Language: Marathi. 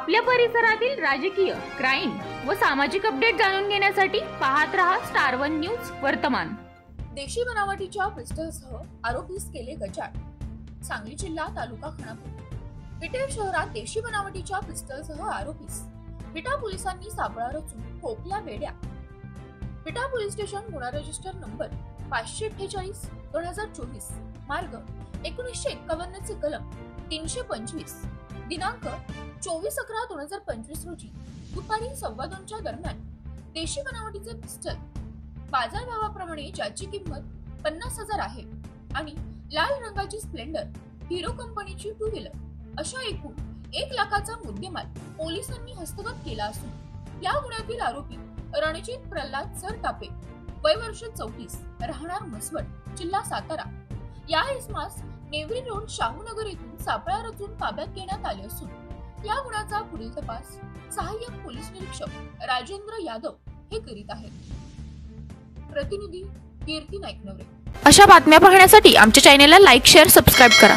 आपल्या परिसरातील राजकीय, क्राईम व सामाजिक अपडेट जाणून घेण्यासाठी पाहत रहा स्टार वन न्यूज वर्तमान। देशी बनावटीच्या पिस्टलसह आरोपीस केले गजाआड। सांगली जिल्हा तालुका खानापूर विटे शहरात देशी बनावटीच्या पिस्टलसह आरोपीस विटा पोलिसांनी सापळा रचून ठोकल्या बेड्या। विटा पोलीस स्टेशन गुन्हा रजिस्टर नंबर 548/2024 मार्ग 1951 चे कलम 325 दिनांक 24/11/2025 रोजी दुपारी 2:15च्या दरम्यान देशी बनावटीचे पिस्टल बाजारभावाप्रमाणे ज्याची किंमत 50,000 आहे आणि लाल रंगाची स्प्लेंडर हिरो कंपनीची 2 व्हीलर अशा एकूण 1 लाखाचा मुद्देमाल पोलिसांनी हस्तगत केला असून या गुन्ह्यातील आरोपी रणजित प्रल्हाद सरतापे वय वर्ष 34 राहणार मसवड जिल्हा सातारा या इसमास नेवरी रोड शाहूनगर येथून सापळा रचून ताब्यात घेण्यात आले असून या गुन्ह्याचा पुढील तपास सहाय्यक पोलीस निरीक्षक राजेंद्र यादव हे करीत आहेत। प्रतिनिधी कीर्ती नाईक नवरे। अशा बातम्या पाहण्यासाठी आमच्या चॅनेलला लाईक, शेअर, सबस्क्राईब करा।